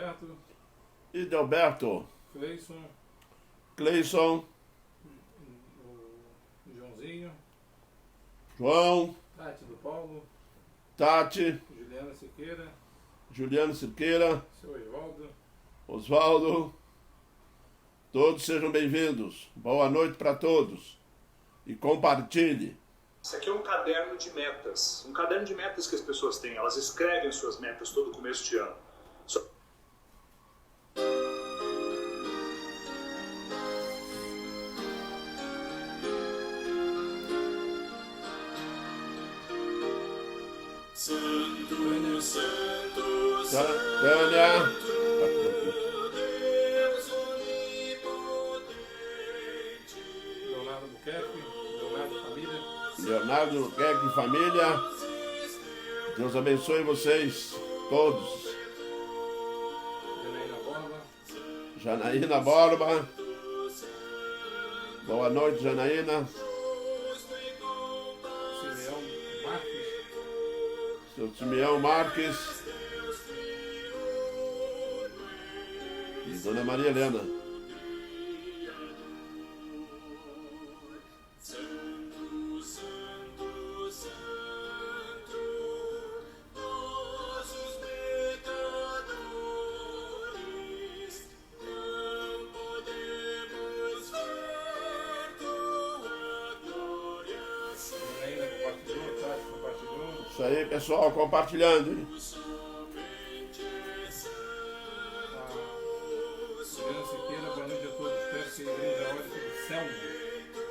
Edelberto, Edelberto, Cleison, o Joãozinho, João, Tati do Paulo, Tati, Juliana Siqueira, seu Oswaldo. Todos sejam bem-vindos. Boa noite para todos. E compartilhe. Isso aqui é um caderno de metas. Um caderno de metas que as pessoas têm. Elas escrevem suas metas todo começo de ano. Santo, Santo, Tânia. Deus onipotente. Leonardo Buquerque, Leonardo Família. Leonardo Buquerque e família. Deus abençoe vocês todos. Janaína Borba. Janaína Borba. Boa noite, Janaína. Seu Simeão Marques e Dona Maria Helena. Santo, Santo, Santo, nossos pecadores, não podemos ver tua glória. Ainda compartilhou, Tati compartilhou. Isso aí, pessoal, compartilhando, hein? Juliana Siqueira, boa noite a todos. Peço que a igreja ore sobre Selmo,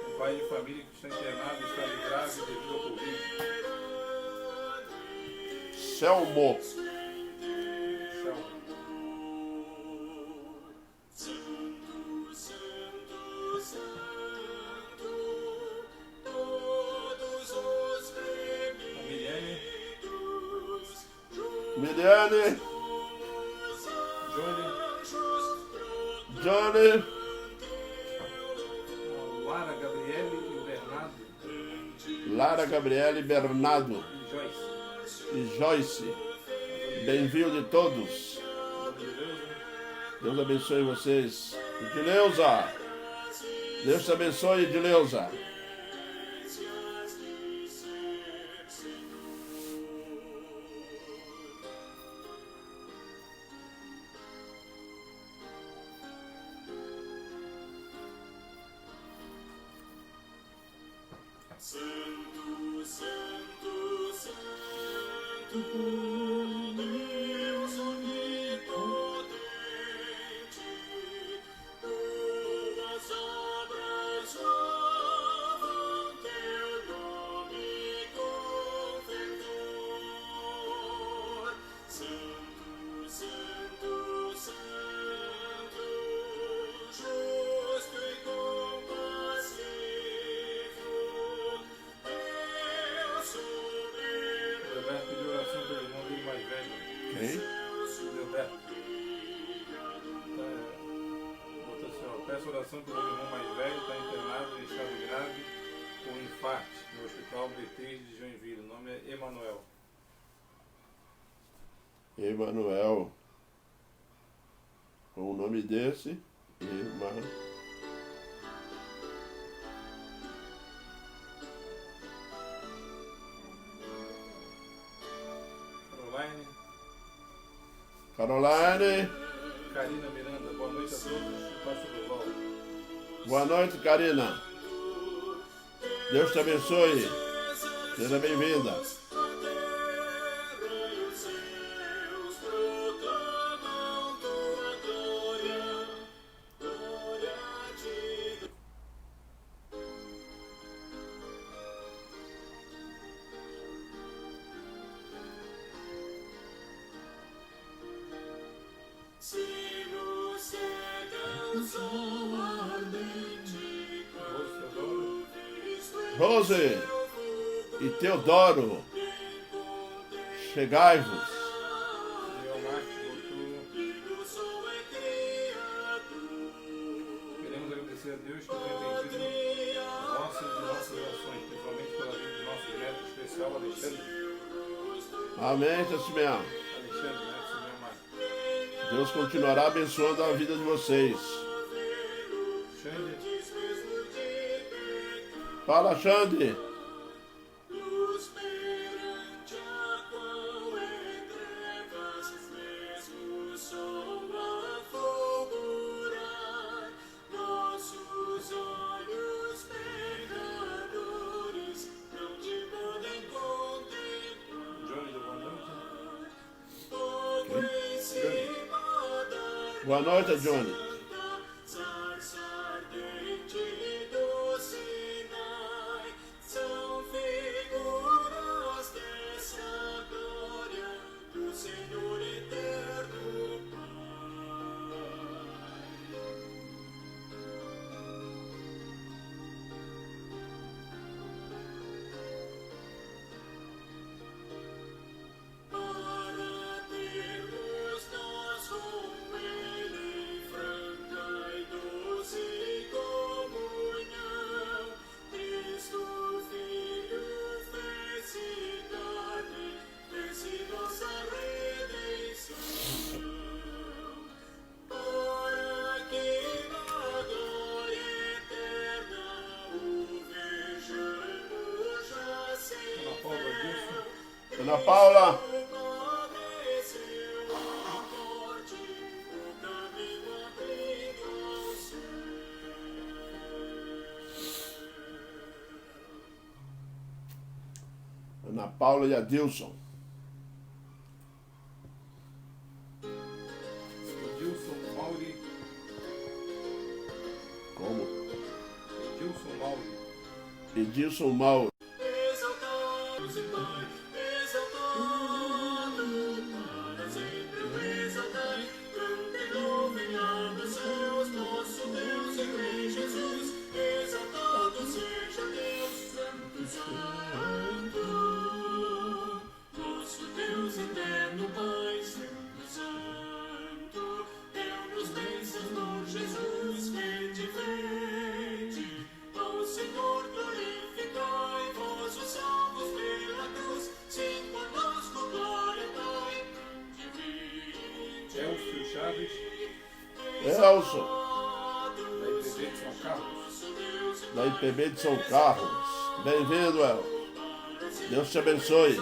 um pai de família que está internado, está grave devido ao Covid. Selmo. Santo, Santo, Santo, todos os remidos, Miliane. Johnny. Lara Gabriele e o Bernardo Lara Gabriele Bernardo e Joyce. e Joyce. Bem-vindo de todos. Deus abençoe vocês. Edileuza. Deus te abençoe, Edileuza. Santo, Santo, Santo, Deus onipotente, tuas obras louvam teu nome com fervor. Santo, Santo, Santo, justo e compassivo. Roberto pediu oração pelo irmão dele mais velho. Quem? Roberto. Botou assim, ó, peço oração pelo irmão mais velho, está internado em estado grave com infarto no Hospital Beatriz de Joinville. O nome é Emanuel. Emanuel. Com o nome desse, Caroline. Karina Miranda, boa noite a todos. Pastor Duval. Boa noite, Karina. Deus te abençoe. Seja bem-vinda. Rose e Teodoro, chegai-vos. Queremos agradecer a Deus que tem atendido nossas e nossas orações, principalmente pela vida do nosso direto especial Alexandre. Amém, seu Simeão. Alexandre, né? Simeão Marcos. Deus continuará abençoando a vida de vocês. Xande, Fala, Xande. Johnny do Boa Noite. Boa noite, Johnny. Ana Paula. Ana Paula e Adilson. Edilson Mauri. Como? Edilson Mauri. Edilson Mauro. Elcio Chaves, Elson, da IPB de São Carlos. da IPB de São Carlos. Bem-vindo, Elson. Deus te abençoe.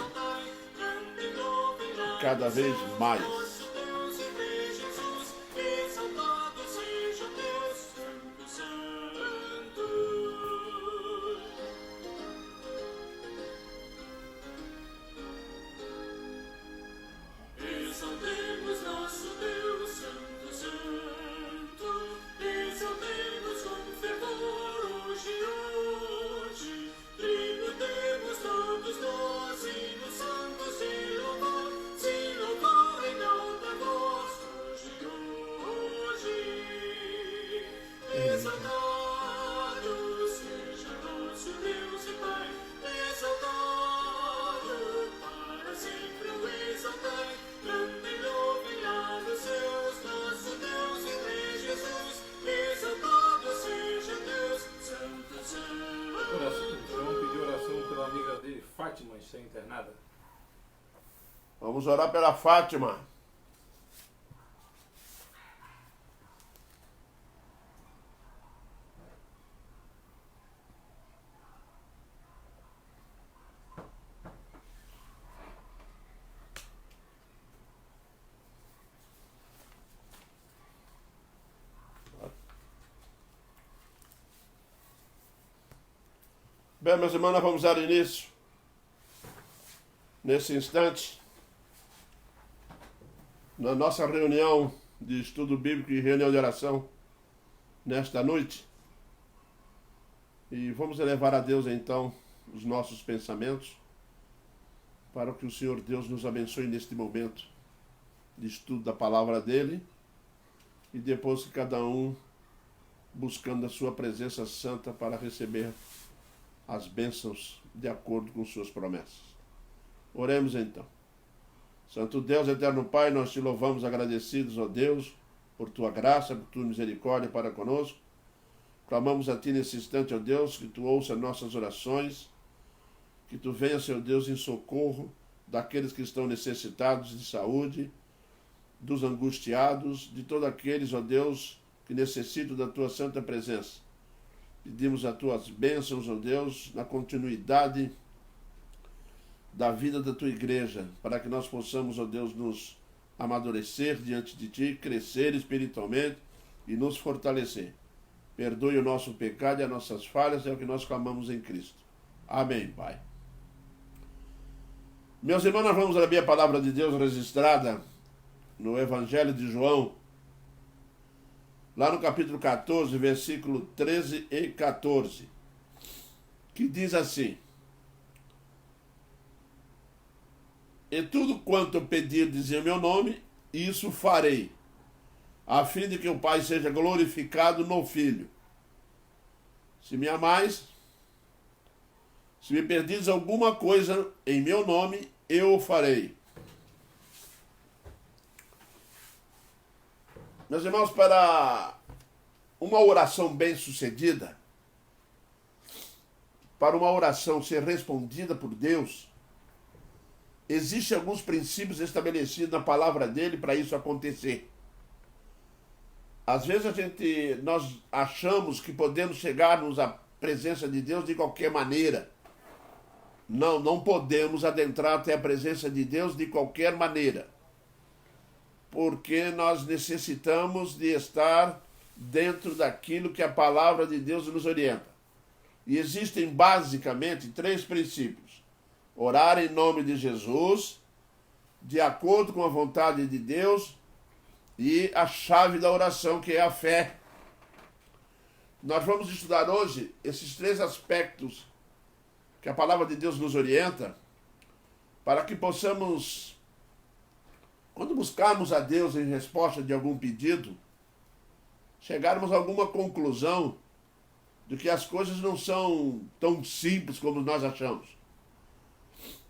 Cada vez mais. Exaltemos nosso Deus, Santo, Santo. Exaltemos com fervor hoje. Tributemos todos nós hinos santos de louvor, se louvar em alta voz hoje. Exaltado seja nosso Deus e Pai, exaltado para sempre o exaltai. Cantem, louvem, louvem seus, nosso Deus e Rei Jesus, exaltado seja Deus, Santo, Santo. Vamos pedir oração pela amiga dele, Fátima, está internada. Vamos orar pela Fátima. Bem, meus irmãos, nós vamos dar início nesse instante na nossa reunião de estudo bíblico e reunião de oração nesta noite. E vamos elevar a Deus então os nossos pensamentos para que o Senhor Deus nos abençoe neste momento de estudo da palavra dele e depois que cada um buscando a sua presença santa para receber as bênçãos de acordo com suas promessas. Oremos então. Santo Deus, eterno Pai, nós te louvamos agradecidos, ó Deus, por tua graça, por tua misericórdia para conosco. Clamamos a ti nesse instante, ó Deus, que tu ouça nossas orações, que tu venha, Senhor Deus, em socorro daqueles que estão necessitados de saúde, dos angustiados, de todos aqueles, ó Deus, que necessitam da tua santa presença. Pedimos as tuas bênçãos, ó Deus, na continuidade da vida da tua igreja, para que nós possamos, ó Deus, nos amadurecer diante de ti, crescer espiritualmente e nos fortalecer. Perdoe o nosso pecado e as nossas falhas, é o que nós clamamos em Cristo. Amém, Pai. Meus irmãos, nós vamos abrir a palavra de Deus registrada no Evangelho de João, lá no capítulo 14, versículo 13 e 14, que diz assim: E tudo quanto pedirdes em meu nome, isso farei, a fim de que o Pai seja glorificado no Filho. Se me amais, se me pedires alguma coisa em meu nome, eu o farei. Meus irmãos, para uma oração bem-sucedida, para uma oração ser respondida por Deus, existem alguns princípios estabelecidos na palavra dele para isso acontecer. Às vezes nós achamos que podemos chegarmos à presença de Deus de qualquer maneira. Não podemos adentrar até a presença de Deus de qualquer maneira, porque nós necessitamos de estar dentro daquilo que a palavra de Deus nos orienta. E existem basicamente 3 princípios: orar em nome de Jesus, de acordo com a vontade de Deus, e a chave da oração, que é a fé. Nós vamos estudar hoje esses 3 aspectos que a palavra de Deus nos orienta, para que possamos, quando buscarmos a Deus em resposta de algum pedido, chegarmos a alguma conclusão de que as coisas não são tão simples como nós achamos.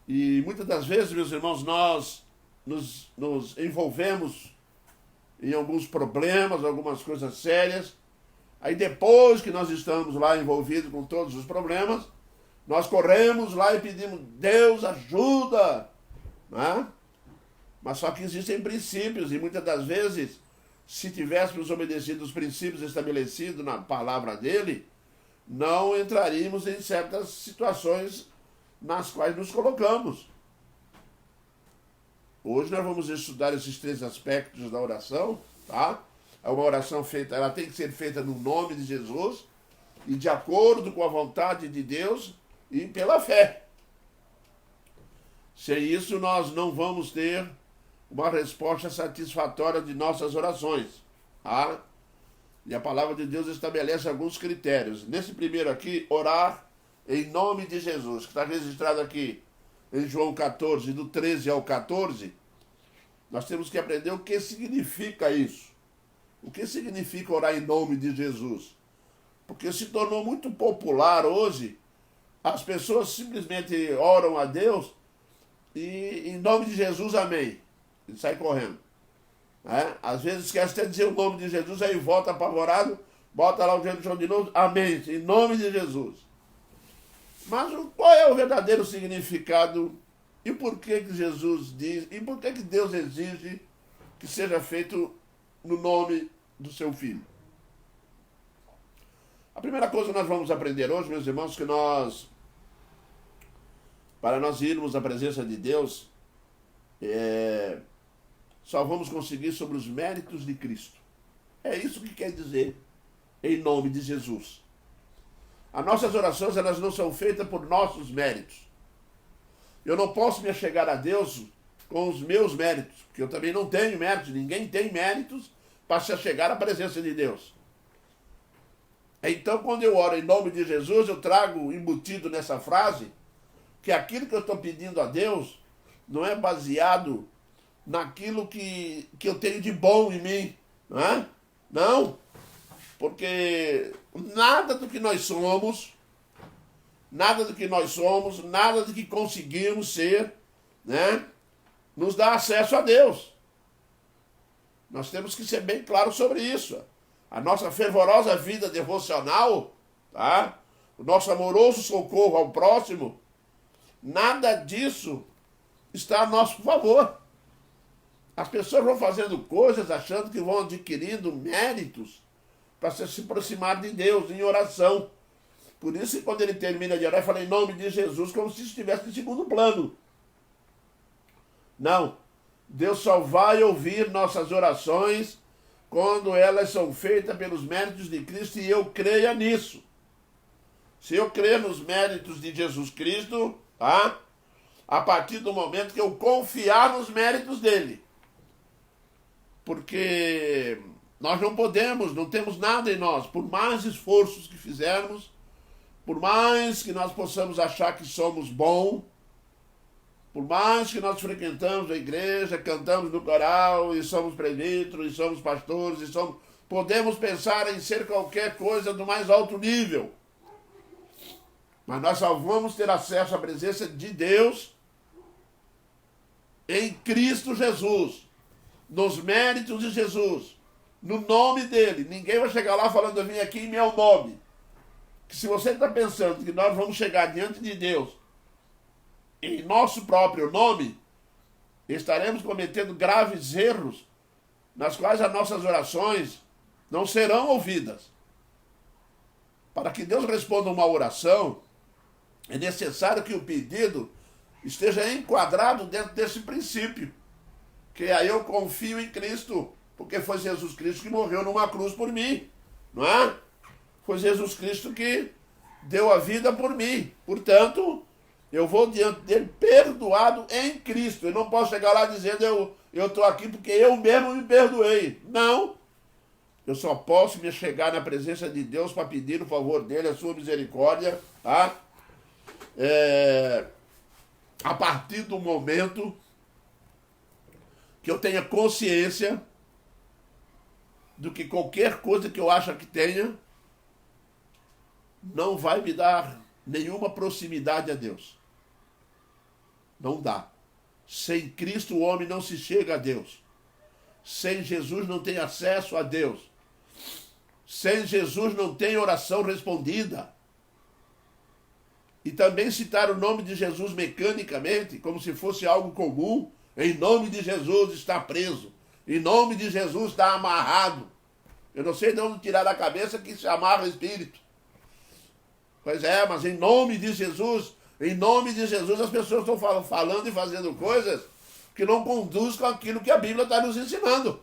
E muitas das vezes, meus irmãos, nós nos envolvemos em alguns problemas, algumas coisas sérias. Aí depois que nós estamos lá envolvidos com todos os problemas, nós corremos lá e pedimos: Deus, ajuda! Né? Mas só que existem princípios, e muitas das vezes, se tivéssemos obedecido os princípios estabelecidos na palavra dele, não entraríamos em certas situações nas quais nos colocamos. Hoje nós vamos estudar esses 3 aspectos da oração, tá? É uma oração feita, ela tem que ser feita no nome de Jesus e de acordo com a vontade de Deus e pela fé. Sem isso, nós não vamos ter uma resposta satisfatória de nossas orações, tá? E a palavra de Deus estabelece alguns critérios. Nesse primeiro aqui, orar em nome de Jesus, que está registrado aqui em João 14, do 13 ao 14, nós temos que aprender o que significa isso. O que significa orar em nome de Jesus? Porque se tornou muito popular hoje, as pessoas simplesmente oram a Deus e em nome de Jesus, amém, e sai correndo. Às vezes esquece até de dizer o nome de Jesus, aí volta apavorado, bota lá o dedo no chão de novo, amém, em nome de Jesus. Mas qual é o verdadeiro significado e por que Jesus diz, e por que Deus exige que seja feito no nome do seu Filho? A primeira coisa que nós vamos aprender hoje, meus irmãos, que para nós irmos à presença de Deus, só vamos conseguir sobre os méritos de Cristo. É isso que quer dizer, em nome de Jesus. As nossas orações, elas não são feitas por nossos méritos. Eu não posso me achegar a Deus com os meus méritos, porque eu também não tenho méritos, ninguém tem méritos para se achegar à presença de Deus. Então, quando eu oro em nome de Jesus, eu trago embutido nessa frase que aquilo que eu estou pedindo a Deus não é baseado naquilo que eu tenho de bom em mim, não é? Não, porque nada do que nós somos, nada do que conseguimos ser, né, nos dá acesso a Deus. Nós temos que ser bem claros sobre isso. A nossa fervorosa vida devocional, tá? O nosso amoroso socorro ao próximo, nada disso está a nosso favor. As pessoas vão fazendo coisas achando que vão adquirindo méritos para se aproximar de Deus em oração. Por isso, quando ele termina de orar, ele fala em nome de Jesus, como se estivesse em segundo plano. Não. Deus só vai ouvir nossas orações quando elas são feitas pelos méritos de Cristo, e eu creia nisso. Se eu crer nos méritos de Jesus Cristo, tá? A partir do momento que eu confiar nos méritos dele. Porque nós não podemos, não temos nada em nós, por mais esforços que fizermos, por mais que nós possamos achar que somos bons, por mais que nós frequentamos a igreja, cantamos no coral, e somos presbíteros, e somos pastores, podemos pensar em ser qualquer coisa do mais alto nível. Mas nós só vamos ter acesso à presença de Deus em Cristo Jesus, nos méritos de Jesus, no nome dele. Ninguém vai chegar lá falando, eu vim aqui em meu nome. Que se você está pensando que nós vamos chegar diante de Deus em nosso próprio nome, estaremos cometendo graves erros, nas quais as nossas orações não serão ouvidas. Para que Deus responda uma oração, é necessário que o pedido esteja enquadrado dentro desse princípio. Que aí eu confio em Cristo, porque foi Jesus Cristo que morreu numa cruz por mim, não é? Foi Jesus Cristo que deu a vida por mim. Portanto, eu vou diante dele perdoado em Cristo. Eu não posso chegar lá dizendo eu estou aqui porque eu mesmo me perdoei. Não. Eu só posso me chegar na presença de Deus para pedir o favor dele, a sua misericórdia, tá? A partir do momento que eu tenha consciência do que qualquer coisa que eu acho que tenha não vai me dar nenhuma proximidade a Deus. Não dá. Sem Cristo o homem não se chega a Deus. Sem Jesus não tem acesso a Deus. Sem Jesus não tem oração respondida. E também citar o nome de Jesus mecanicamente, como se fosse algo comum. Em nome de Jesus está preso. Em nome de Jesus está amarrado. Eu não sei de onde tirar da cabeça que se amarra o espírito. Pois é, mas em nome de Jesus as pessoas estão falando e fazendo coisas que não conduzem com aquilo que a Bíblia está nos ensinando.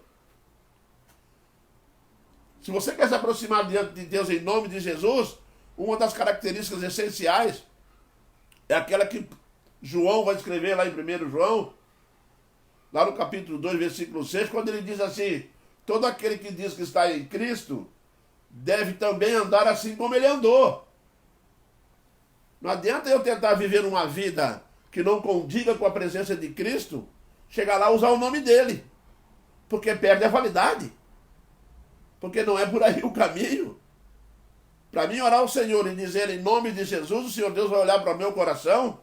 Se você quer se aproximar diante de Deus em nome de Jesus, uma das características essenciais é aquela que João vai escrever lá em 1 João, lá no capítulo 2, versículo 6, quando ele diz assim, todo aquele que diz que está em Cristo deve também andar assim como ele andou. Não adianta eu tentar viver uma vida que não condiga com a presença de Cristo, chegar lá e usar o nome dele, porque perde a validade. Porque não é por aí o caminho. Para mim, orar ao Senhor e dizer em nome de Jesus, o Senhor Deus vai olhar para o meu coração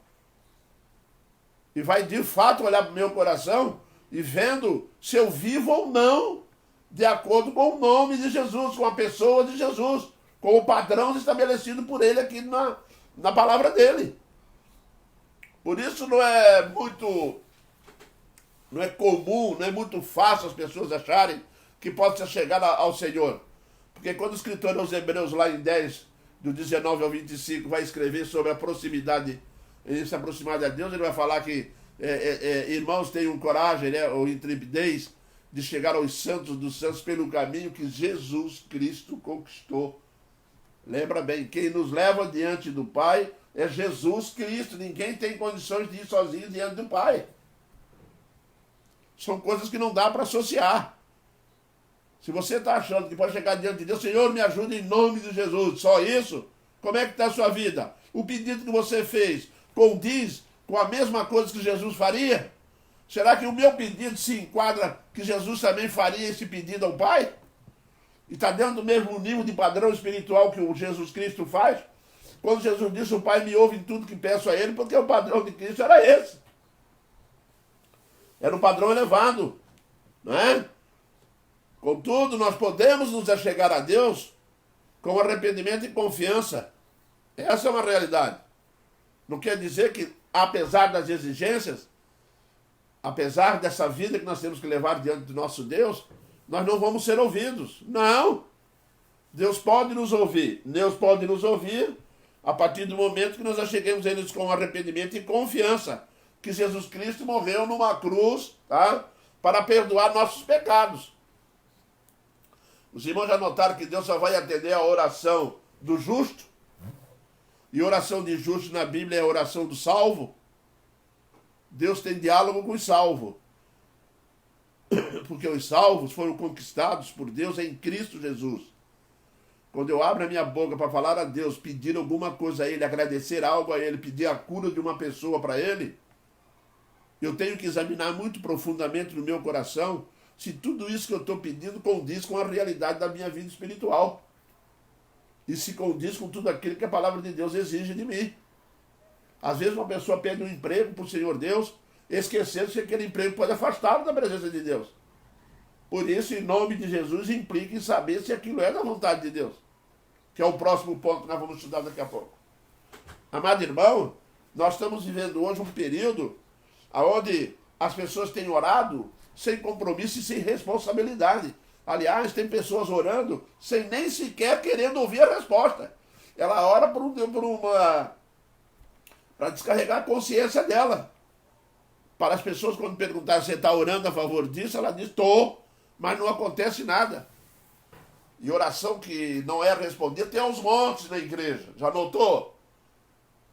e vai de fato olhar para o meu coração e vendo se eu vivo ou não de acordo com o nome de Jesus, com a pessoa de Jesus, com o padrão estabelecido por ele aqui na palavra dele. Por isso não é comum, não é muito fácil as pessoas acharem que pode ser chegada ao Senhor. Porque quando o escritor aos Hebreus, lá em 10, do 19 ao 25, vai escrever sobre a proximidade, se aproximar de Deus, ele vai falar que irmãos tenham coragem, né, ou intrepidez, de chegar aos santos dos santos pelo caminho que Jesus Cristo conquistou. Lembra bem, quem nos leva diante do Pai é Jesus Cristo. Ninguém tem condições de ir sozinho diante do Pai. São coisas que não dá para associar. Se você está achando que pode chegar diante de Deus, Senhor, me ajuda em nome de Jesus, só isso? Como é que está a sua vida? O pedido que você fez condiz com a mesma coisa que Jesus faria? Será que o meu pedido se enquadra que Jesus também faria esse pedido ao Pai? E está dentro do mesmo nível de padrão espiritual que o Jesus Cristo faz? Quando Jesus disse, o Pai me ouve em tudo que peço a Ele, porque o padrão de Cristo era esse. Era um padrão elevado, não é? Contudo, nós podemos nos achegar a Deus com arrependimento e confiança. Essa é uma realidade. Não quer dizer que, apesar das exigências, apesar dessa vida que nós temos que levar diante do nosso Deus, nós não vamos ser ouvidos. Não! Deus pode nos ouvir. Deus pode nos ouvir a partir do momento que nós acheguemos a eles com arrependimento e confiança que Jesus Cristo morreu numa cruz, tá? Para perdoar nossos pecados. Os irmãos já notaram que Deus só vai atender a oração do justo? E oração de justo na Bíblia é a oração do salvo? Deus tem diálogo com os salvos. Porque os salvos foram conquistados por Deus em Cristo Jesus. Quando eu abro a minha boca para falar a Deus, pedir alguma coisa a Ele, agradecer algo a Ele, pedir a cura de uma pessoa para Ele, eu tenho que examinar muito profundamente no meu coração se tudo isso que eu estou pedindo condiz com a realidade da minha vida espiritual. E se condiz com tudo aquilo que a palavra de Deus exige de mim. Às vezes uma pessoa pede um emprego para o Senhor Deus, esquecendo que aquele emprego pode afastá-lo da presença de Deus. Por isso, em nome de Jesus, implica em saber se aquilo é da vontade de Deus. Que é o próximo ponto que nós vamos estudar daqui a pouco. Amado irmão, nós estamos vivendo hoje um período onde as pessoas têm orado sem compromisso e sem responsabilidade. Aliás, tem pessoas orando sem nem sequer querendo ouvir a resposta. Ela ora para descarregar a consciência dela. Para as pessoas, quando perguntar se você está orando a favor disso, ela diz, estou. Mas não acontece nada. E oração que não é respondida tem aos montes na igreja. Já notou?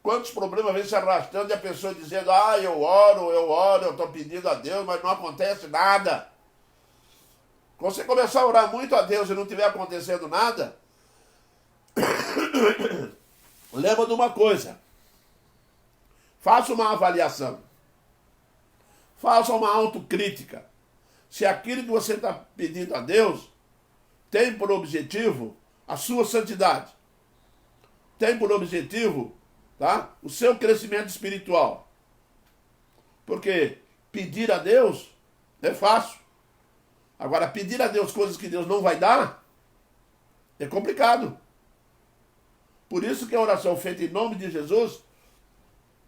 Quantos problemas vêm se arrastando e a pessoa dizendo, eu oro, eu estou pedindo a Deus, mas não acontece nada. Quando você começar a orar muito a Deus e não estiver acontecendo nada, lembra de uma coisa. Faça uma avaliação. Faça uma autocrítica. Se aquilo que você está pedindo a Deus tem por objetivo a sua santidade, tem por objetivo, tá, o seu crescimento espiritual. Porque pedir a Deus é fácil. Agora, pedir a Deus coisas que Deus não vai dar é complicado. Por isso que a oração feita em nome de Jesus,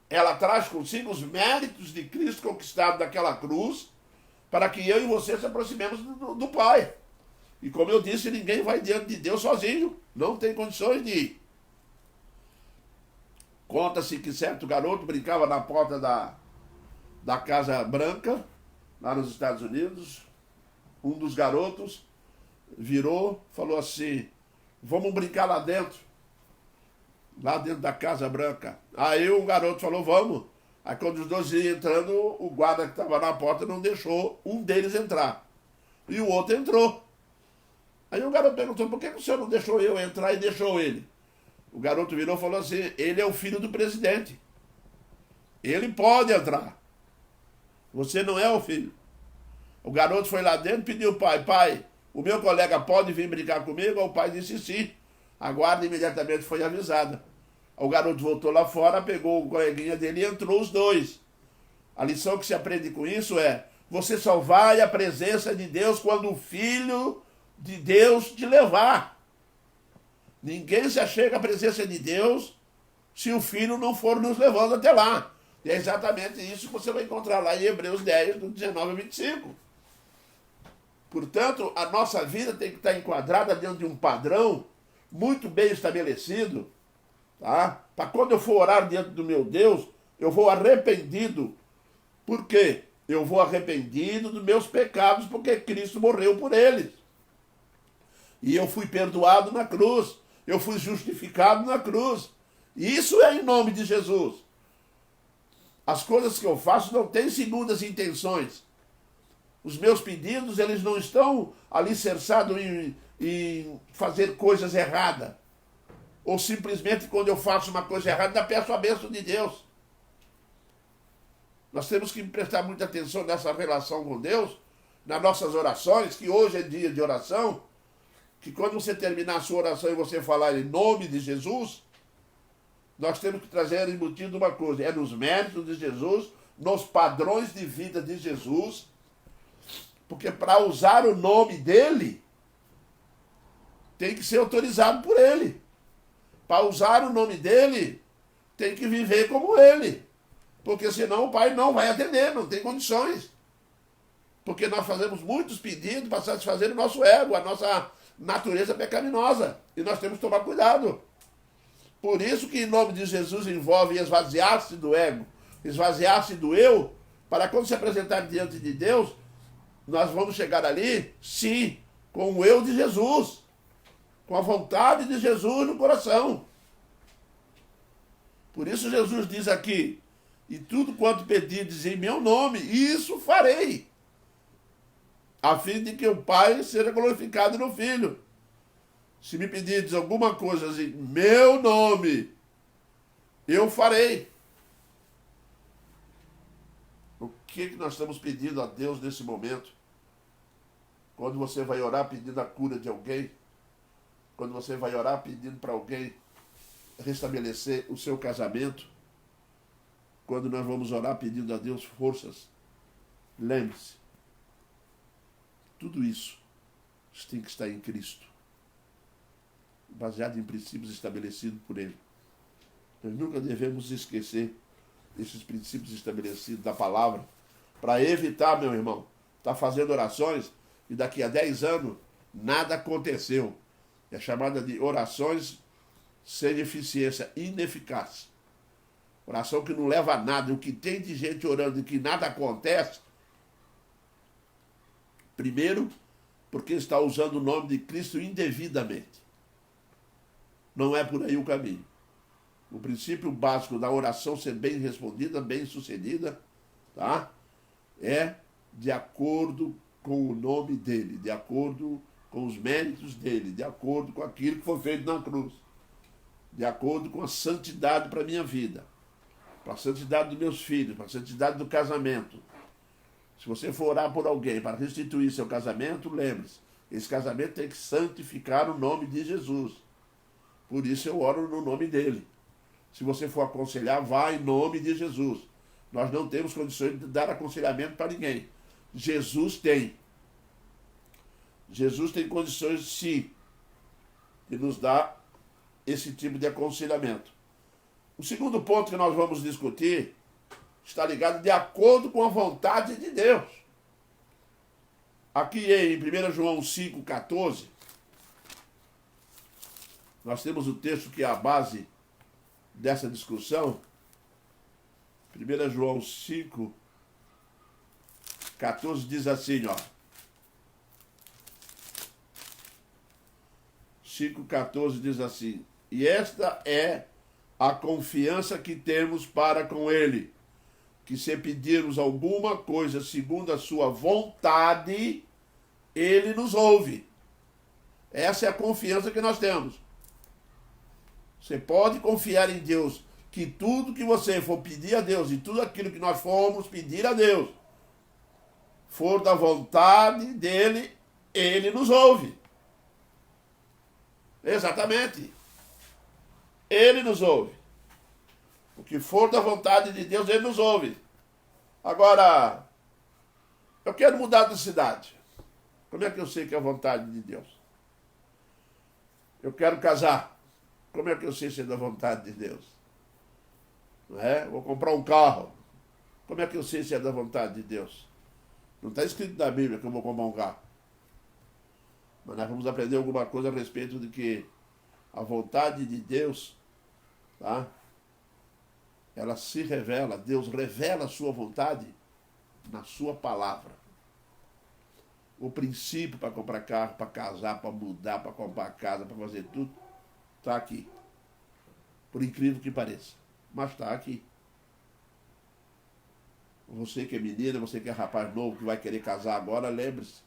ela traz consigo os méritos de Cristo conquistado daquela cruz, para que eu e você se aproximemos do Pai. E como eu disse, ninguém vai diante de Deus sozinho. Não tem condições de ir. Conta-se que certo garoto brincava na porta da Casa Branca, lá nos Estados Unidos. Um dos garotos virou, falou assim, vamos brincar lá dentro da Casa Branca. Aí o garoto falou, vamos. Aí quando os dois iam entrando, o guarda que estava na porta não deixou um deles entrar. E o outro entrou. Aí o garoto perguntou, por que o senhor não deixou eu entrar e deixou ele? O garoto virou e falou assim, ele é o filho do presidente. Ele pode entrar. Você não é o filho. O garoto foi lá dentro e pediu ao pai, pai, o meu colega pode vir brincar comigo? O pai disse sim. A guarda imediatamente foi avisada. O garoto voltou lá fora, pegou o coleguinha dele e entrou os dois. A lição que se aprende com isso é, você só vai à presença de Deus quando o Filho de Deus te levar. Ninguém se achega à presença de Deus se o Filho não for nos levando até lá. E é exatamente isso que você vai encontrar lá em Hebreus 10, do 19 a 25. Portanto, a nossa vida tem que estar enquadrada dentro de um padrão muito bem estabelecido, tá? Para quando eu for orar diante do meu Deus, eu vou arrependido. Por quê? Eu vou arrependido dos meus pecados, porque Cristo morreu por eles. E eu fui perdoado na cruz. Eu fui justificado na cruz. E isso é em nome de Jesus. As coisas que eu faço não têm segundas intenções. Os meus pedidos, eles não estão alicerçados em fazer coisas erradas. Ou simplesmente quando eu faço uma coisa errada, ainda peço a bênção de Deus. Nós temos que prestar muita atenção nessa relação com Deus, nas nossas orações, que hoje é dia de oração, que quando você terminar a sua oração e você falar em nome de Jesus, nós temos que trazer embutido uma coisa, é nos méritos de Jesus, nos padrões de vida de Jesus, porque para usar o nome dele, tem que ser autorizado por ele. Para usar o nome dele, tem que viver como ele. Porque senão o Pai não vai atender, não tem condições. Porque nós fazemos muitos pedidos para satisfazer o nosso ego, a nossa natureza pecaminosa. E nós temos que tomar cuidado. Por isso que em nome de Jesus envolve esvaziar-se do ego, esvaziar-se do eu, para quando se apresentar diante de Deus, nós vamos chegar ali, sim, com o eu de Jesus, com a vontade de Jesus no coração. Por isso Jesus diz aqui, e tudo quanto pedirdes em meu nome, isso farei, a fim de que o Pai seja glorificado no Filho. Se me pedirdes alguma coisa em meu nome, eu farei. O que nós estamos pedindo a Deus nesse momento? Quando você vai orar pedindo a cura de alguém, quando você vai orar pedindo para alguém restabelecer o seu casamento, quando nós vamos orar pedindo a Deus forças, lembre-se, tudo isso tem que estar em Cristo, baseado em princípios estabelecidos por Ele. Nós nunca devemos esquecer esses princípios estabelecidos da palavra, para evitar, meu irmão, estar fazendo orações e daqui a 10 anos nada aconteceu. É chamada de orações sem eficiência, ineficaz. Oração que não leva a nada. O que tem de gente orando e que nada acontece, primeiro, porque está usando o nome de Cristo indevidamente. Não é por aí o caminho. O princípio básico da oração ser bem respondida, bem sucedida, tá? É de acordo com o nome dele, de acordo com os méritos dele, de acordo com aquilo que foi feito na cruz, de acordo com a santidade para a minha vida, para a santidade dos meus filhos, para a santidade do casamento. Se você for orar por alguém para restituir seu casamento, lembre-se, esse casamento tem que santificar o nome de Jesus. Por isso eu oro no nome dele. Se você for aconselhar, vá em nome de Jesus. Nós não temos condições de dar aconselhamento para ninguém. Jesus tem. Jesus tem condições, sim, de nos dar esse tipo de aconselhamento. O segundo ponto que nós vamos discutir está ligado de acordo com a vontade de Deus. Aqui em 1 João 5,14, nós temos o texto que é a base dessa discussão. 1 João 5,14 diz assim, ó. 5,14 diz assim: e esta é a confiança que temos para com Ele, que se pedirmos alguma coisa segundo a sua vontade, Ele nos ouve. Essa é a confiança que nós temos. Você pode confiar em Deus, que tudo que você for pedir a Deus, e tudo aquilo que nós formos pedir a Deus, for da vontade dEle, Ele nos ouve. Exatamente. Ele nos ouve. O que for da vontade de Deus, Ele nos ouve. Agora, eu quero mudar de cidade. Como é que eu sei que é a vontade de Deus? Eu quero casar. Como é que eu sei se é da vontade de Deus? Não é? Vou comprar um carro. Como é que eu sei se é da vontade de Deus? Não está escrito na Bíblia que eu vou comprar um carro. Mas nós vamos aprender alguma coisa a respeito de que a vontade de Deus, tá? Ela se revela, Deus revela a sua vontade na sua palavra. O princípio para comprar carro, para casar, para mudar, para comprar casa, para fazer tudo, está aqui. Por incrível que pareça. Mas está aqui. Você que é menina, você que é rapaz novo, que vai querer casar agora, lembre-se.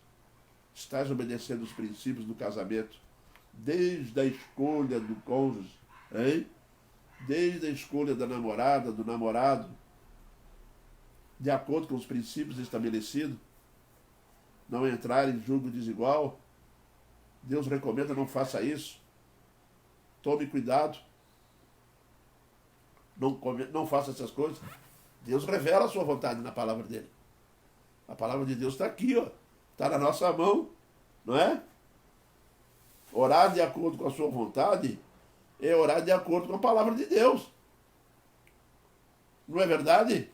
Estás obedecendo os princípios do casamento. Desde a escolha do cônjuge, hein? Desde a escolha da namorada, do namorado, de acordo com os princípios estabelecidos, não entrar em julgo desigual. Deus recomenda, não faça isso. Tome cuidado. Não faça essas coisas. Deus revela a sua vontade na palavra dele. A palavra de Deus está aqui, ó. Está na nossa mão, não é? Orar de acordo com a sua vontade é orar de acordo com a palavra de Deus. Não é verdade?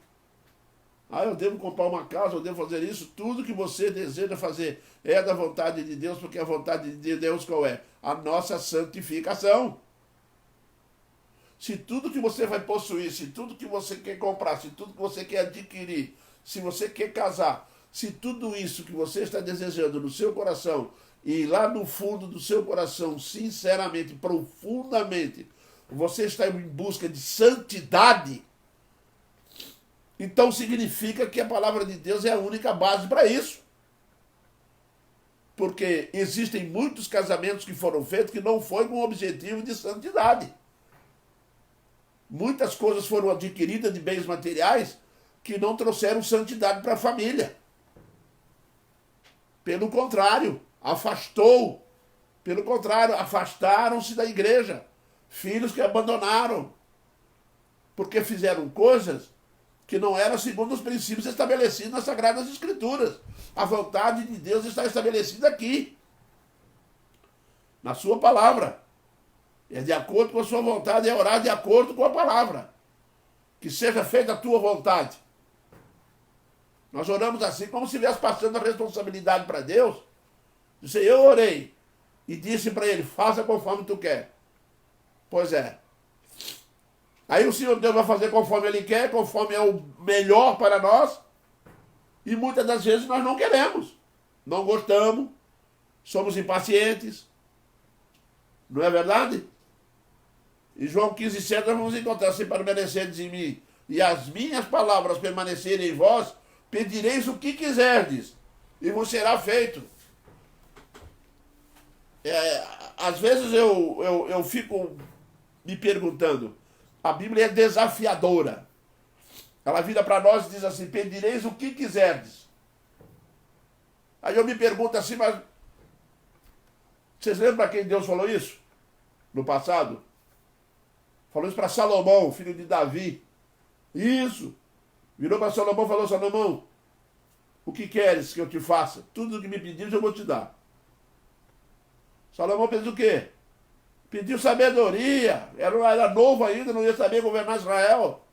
Ah, eu devo comprar uma casa, eu devo fazer isso. Tudo que você deseja fazer é da vontade de Deus, porque a vontade de Deus qual é? A nossa santificação. Se tudo que você vai possuir, se tudo que você quer comprar, se tudo que você quer adquirir, se você quer casar, se tudo isso que você está desejando no seu coração e lá no fundo do seu coração, sinceramente, profundamente, você está em busca de santidade, então significa que a palavra de Deus é a única base para isso. Porque existem muitos casamentos que foram feitos que não foi com o objetivo de santidade. Muitas coisas foram adquiridas de bens materiais que não trouxeram santidade para a família. Pelo contrário, afastaram-se da igreja. Filhos que abandonaram, porque fizeram coisas que não eram segundo os princípios estabelecidos nas Sagradas Escrituras. A vontade de Deus está estabelecida aqui, na sua palavra. É de acordo com a sua vontade, é orar de acordo com a palavra. Que seja feita a tua vontade. Nós oramos assim, como se estivesse passando a responsabilidade para Deus. Disse, eu orei e disse para ele, faça conforme tu quer. Pois é. Aí o Senhor Deus vai fazer conforme Ele quer, conforme é o melhor para nós. E muitas das vezes nós não queremos. Não gostamos. Somos impacientes. Não é verdade? Em João 15,7 nós vamos encontrar, se permanecerdes em mim e as minhas palavras permanecerem em vós, pedireis o que quiserdes e vos será feito. Às vezes eu fico me perguntando, a Bíblia é desafiadora. Ela vira para nós e diz assim, pedireis o que quiserdes. Aí eu me pergunto assim, mas vocês lembram para quem Deus falou isso? No passado? Falou isso para Salomão, filho de Davi. Isso. Virou para Salomão e falou, Salomão, o que queres que eu te faça? Tudo o que me pedires eu vou te dar. Salomão fez o quê? Pediu sabedoria. Era novo ainda, não ia saber governar Israel.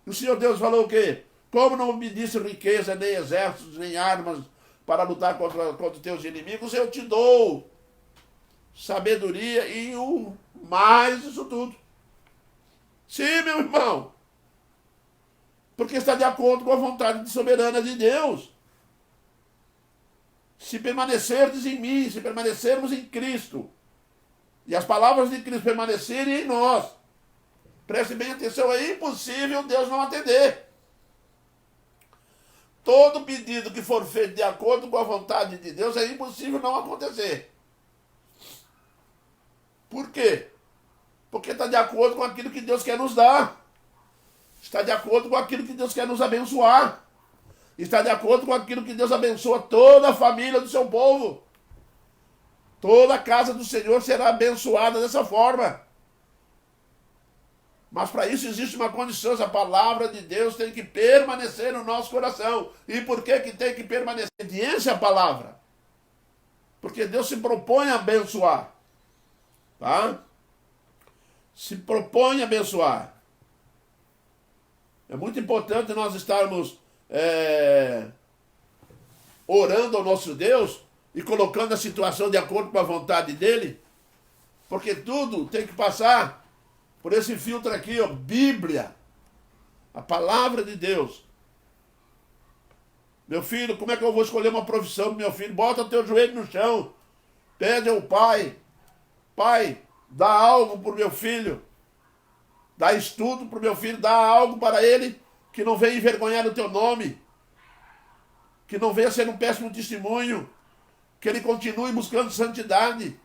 E o Senhor Deus falou o quê? Como não me disse riqueza, nem exércitos, nem armas para lutar contra os teus inimigos, eu te dou sabedoria e o mais isso tudo. Sim, meu irmão. Porque está de acordo com a vontade soberana de Deus. Se permanecerdes em mim, se permanecermos em Cristo, e as palavras de Cristo permanecerem em nós, preste bem atenção, é impossível Deus não atender. Todo pedido que for feito de acordo com a vontade de Deus é impossível não acontecer. Por quê? Porque está de acordo com aquilo que Deus quer nos dar. Está de acordo com aquilo que Deus quer nos abençoar. Está de acordo com aquilo que Deus abençoa toda a família do seu povo. Toda a casa do Senhor será abençoada dessa forma. Mas para isso existe uma condição, a palavra de Deus tem que permanecer no nosso coração. E por que tem que permanecer? Obediência à palavra. Porque Deus se propõe a abençoar. Tá? Se propõe a abençoar. É muito importante nós estarmos orando ao nosso Deus e colocando a situação de acordo com a vontade dele, porque tudo tem que passar por esse filtro aqui, ó, Bíblia, a palavra de Deus. Meu filho, como é que eu vou escolher uma profissão pro meu filho? Bota o teu joelho no chão, pede ao pai, pai, dá algo pro meu filho, dá estudo pro meu filho, dá algo para ele que não venha envergonhar o teu nome, que não venha ser um péssimo testemunho, que ele continue buscando santidade.